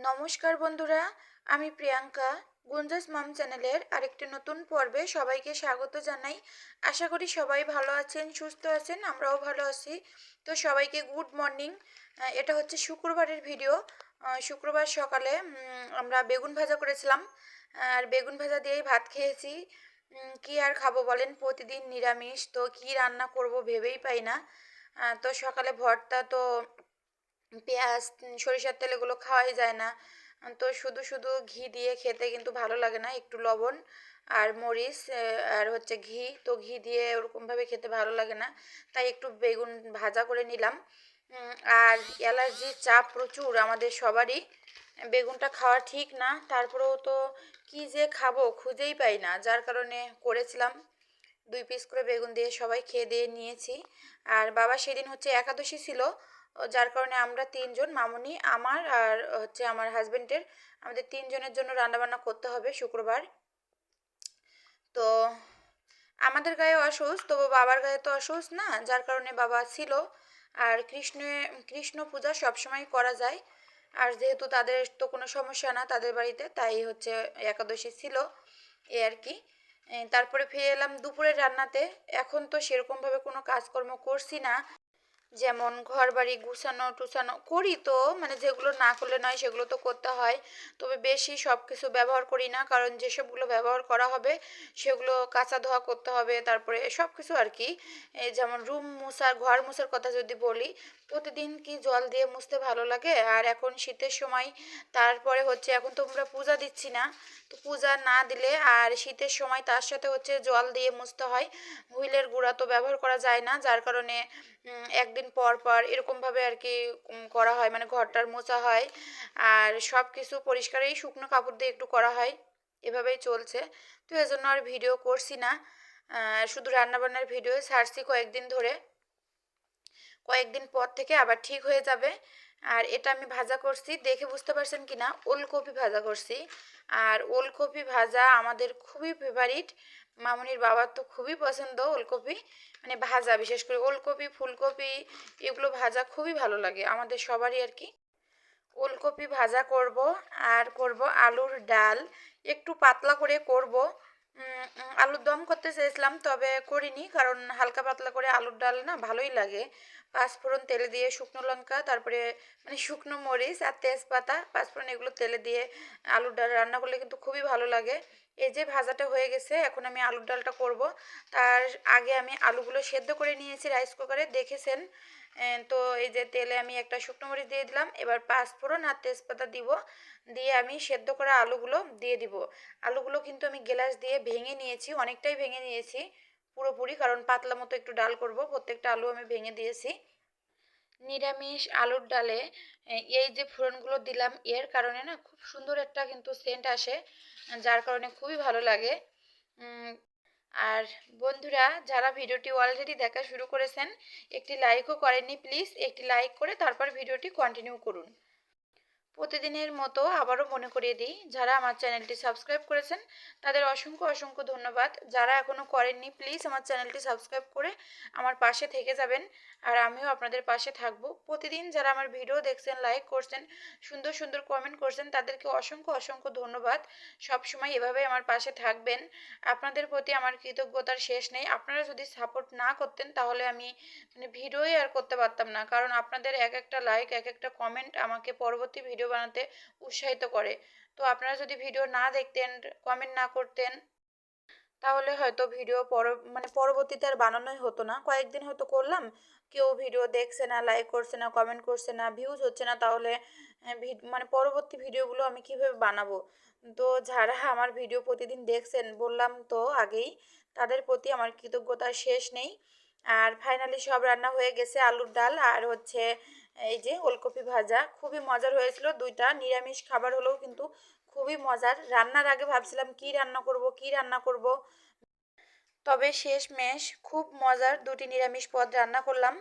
নমস্কার বন্ধুরা, আমি প্রিয়াঙ্কা। গুঞ্জাস মাম চ্যানেলের আরেকটি নতুন পর্বে সবাইকে স্বাগত জানাই। আশা করি সবাই ভালো আছেন, সুস্থ আছেন, আমরাও ভালো আছি। তো সবাইকে গুড মর্নিং। এটা হচ্ছে শুক্রবারের ভিডিও। শুক্রবার সকালে আমরা বেগুন ভাজা করেছিলাম, আর বেগুন ভাজা দিয়েই ভাত খেয়েছি। কি আর খাবো বলেন, প্রতিদিন নিরামিষ, তো কি রান্না করব ভেবেই পাই না। তো সকালে ভর্তা তো পেঁয়াজ সরিষার তেল এগুলো খাওয়াই যায় না। তো শুধু শুধু ঘি দিয়ে খেতে কিন্তু ভালো লাগে না, একটু লবণ আর মরিচ আর হচ্ছে ঘি, তো ঘি দিয়ে ওরকমভাবে খেতে ভালো লাগে না। তাই একটু বেগুন ভাজা করে নিলাম। আর অ্যালার্জির চাপ প্রচুর আমাদের সবারই, বেগুনটা খাওয়া ঠিক না, তারপরেও তো কি যে খাবো খুঁজেই পাই না, যার কারণে করেছিলাম। 2 পিস করে বেগুন দিয়ে সবাই খেয়ে দিয়ে নিয়েছি। আর বাবা সেদিন হচ্ছে একাদশী ছিল, যার কারণে আমরা তিনজন, মামুনি, আমার আর হচ্ছে আমার হাজবেন্ডের, আমাদের তিনজনের জন্য রান্নাবান্না করতে হবে শুক্রবার। তো আমাদের গায়ে অসুস্থ, তবু বাবার গায়ে তো অসুস্থ না, যার কারণে বাবা ছিল। আর কৃষ্ণ পূজা সবসময় করা যায়, আর যেহেতু তাদের তো কোনো সমস্যা না তাদের বাড়িতে, তাই হচ্ছে একাদশী ছিল, এই আর কি। তারপরে ফিরে এলাম দুপুরের রান্নাতে। এখন তো সেরকমভাবে কোনো কাজকর্ম করছি না, যেমন ঘর বাড়ি গুছানো টুছানো করি, তো মানে যেগুলো না করলে নয় সেগুলো তো করতে হয়। তবে বেশি সব কিছু ব্যবহার করি না, কারণ যেসবগুলো ব্যবহার করা হবে সেগুলো কাঁচা ধোয়া করতে হবে, তারপরে সব কিছু আর কি। এই যেমন রুম মুছার, ঘর মুছার কথা যদি বলি, প্রতিদিন কি জল দিয়ে মুছতে ভালো লাগে? আর এখন শীতের সময়, তারপরে হচ্ছে এখন তো আমরা পূজা দিচ্ছি না, তো পূজা না দিলে আর শীতের সময় তার সাথে হচ্ছে জল দিয়ে মুছতে হয়। হুইলের গুঁড়া তো ব্যবহার করা যায় না, যার কারণে একদিন পর পর এরকমভাবে আর কি করা হয়, মানে ঘরটার মোছা হয়। আর সব কিছু পরিষ্কারই শুকনো কাপড় দিয়ে একটু করা হয়, এভাবেই চলছে। তো এজন্য আর ভিডিও করছি না, শুধু রান্নাবান্নার ভিডিও ছাড়ছি কয়েকদিন ধরে। কয়েকদিন পর থেকে আবার ঠিক হয়ে যাবে। আর এটা আমি ভাজা করছি, দেখে বুঝতে পারছেন কি না, ওলকপি ভাজা করছি। আর ওলকপি ভাজা আমাদের খুবই ফেভারিট, মামুনির বাবার তো খুবই পছন্দ ওলকপি, মানে ভাজা, বিশেষ করে ওলকপি, ফুলকপি, এগুলো ভাজা খুবই ভালো লাগে আমাদের সবারই আর কি। ওলকপি ভাজা করব, আর করব আলুর ডাল, একটু পাতলা করে করব। আলুর দম করতে চেয়েছিলাম, তবে করিনি, কারণ হালকা পাতলা করে আলুর ডাল না ভালোই লাগে। পাঁচফোড়ন তেলে দিয়ে, শুকনো লঙ্কা, তারপরে মানে শুকনো মরিচ আর তেজপাতা, পাঁচফোড়ন, এগুলো তেলে দিয়ে আলুর ডাল রান্না করলে কিন্তু খুবই ভালো লাগে। এই যে ভাজাটা হয়ে গেছে, এখন আমি আলুর ডালটা করব। তার আগে আমি আলুগুলো সেদ্ধ করে নিয়েছি রাইস কুকারে, দেখেছেন। তো এই যে তেলে আমি একটা শুকনো মরিচ দিয়ে দিলাম, এবার পাঁচফোড়ন আর তেজপাতা দিব, দিয়ে আমি সেদ্ধ করা আলুগুলো দিয়ে দিব। আলুগুলো কিন্তু আমি গ্লাস দিয়ে ভেঙে নিয়েছি, অনেকটাই ভেঙে নিয়েছি, পুরোপুরি, কারণ পাতলা মতো একটু ডাল করব, প্রত্যেকটা আলু আমি ভেঙে দিয়েছি। নিরামিষ আলুর ডালে এই যে ফোড়নগুলো দিলাম, এর কারণে না খুব সুন্দর একটা কিন্তু সেন্ট আসে, যার কারণে খুবই ভালো লাগে। উম, আর বন্ধুরা, যারা ভিডিওটি অলরেডি দেখা শুরু করেছেন, একটি লাইকও করেননি, প্লিজ একটি লাইক করে তারপর ভিডিওটি কন্টিনিউ করুন। প্রতিদিনের মতো আবারও মনে করিয়ে দিই, যারা আমার চ্যানেলটি সাবস্ক্রাইব করেছেন তাদের অসংখ্য অসংখ্য ধন্যবাদ। যারা এখনও করেননি, প্লিজ আমার চ্যানেলটি সাবস্ক্রাইব করে আমার পাশে থেকে যাবেন, আর আমিও আপনাদের পাশে থাকব। প্রতিদিন যারা আমার ভিডিও দেখছেন, লাইক করছেন, সুন্দর সুন্দর কমেন্ট করছেন, তাদেরকে অসংখ্য অসংখ্য ধন্যবাদ। সব সময় এভাবে আমার পাশে থাকবেন, আপনাদের প্রতি আমার কৃতজ্ঞতার শেষ নেই। আপনারা যদি সাপোর্ট না করতেন তাহলে আমি মানে ভিডিওই আর করতে পারতাম না, কারণ আপনাদের এক একটা লাইক, এক একটা কমেন্ট আমাকে পরবর্তী ভিডিও বানাতে উৎসাহিত করে। তো আপনারা যদি ভিডিও না দেখতেন, কমেন্ট না করতেন, তাহলে হয়তো ভিডিও মানে পরবর্তীতে আর বানানোই হতো না। কয়েকদিন হয়তো করলাম, কেউ ভিডিও দেখছে না, লাইক করছে না, কমেন্ট করছে না, ভিউজ হচ্ছে না, তাহলে মানে পরবর্তী ভিডিওগুলো আমি কিভাবে বানাবো? তো যারা আমার ভিডিও প্রতিদিন দেখছেন, বললাম তো আগেই, তাদের প্রতি আমার কৃতজ্ঞতার শেষ নেই। আর ফাইনালি সব রান্না হয়ে গেছে, আলুর ডাল আর হচ্ছে এই যে ওলকপি ভাজা, খুবই মজার হয়েছিল। দুইটা নিরামিষ খাবার হলেও কিন্তু খুবই মজার। রান্নার আগে ভাবছিলাম কি রান্না করব, কি রান্না করব, তবে শেষমেশ খুব মজার দুটি নিরামিষ পদ রান্না করলাম।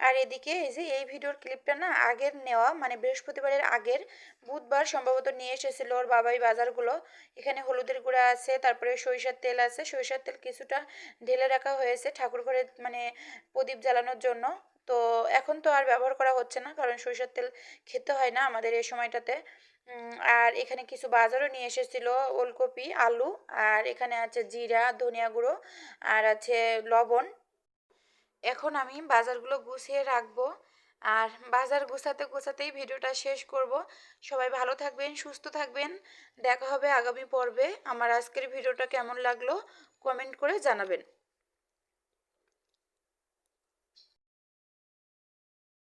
আর এদিকে এই যে এই ভিডিওর ক্লিপটা না আগের নেওয়া, মানে বৃহস্পতিবারের আগের, বুধবার সম্ভবত নিয়ে এসেছিল ওর বাবাই বাজারগুলো। এখানে হলুদের গুঁড়া আছে, তারপরে সরিষার তেল আছে, সরিষার তেল কিছুটা ঢেলে রাখা হয়েছে ঠাকুর ঘরে, মানে প্রদীপ জ্বালানোর জন্য। তো এখন তো আর ব্যবহার করা হচ্ছে না, কারণ সরিষার তেল খেতে হয় না আমাদের এই সময়টাতে। আর এখানে কিছু বাজারও নিয়ে এসেছিল, ওলকপি, আলু, আর এখানে আছে জিরা, ধনিয়া গুঁড়ো, আর আছে লবণ। এখন আমি বাজারগুলো গুছিয়ে রাখবো, আর বাজার গোছাতে গোছাতেই ভিডিওটা শেষ করব। সবাই ভালো থাকবেন, সুস্থ থাকবেন। দেখা হবে আগামী পর্বে। আমার আজকের ভিডিওটা কেমন লাগলো কমেন্ট করে জানাবেন।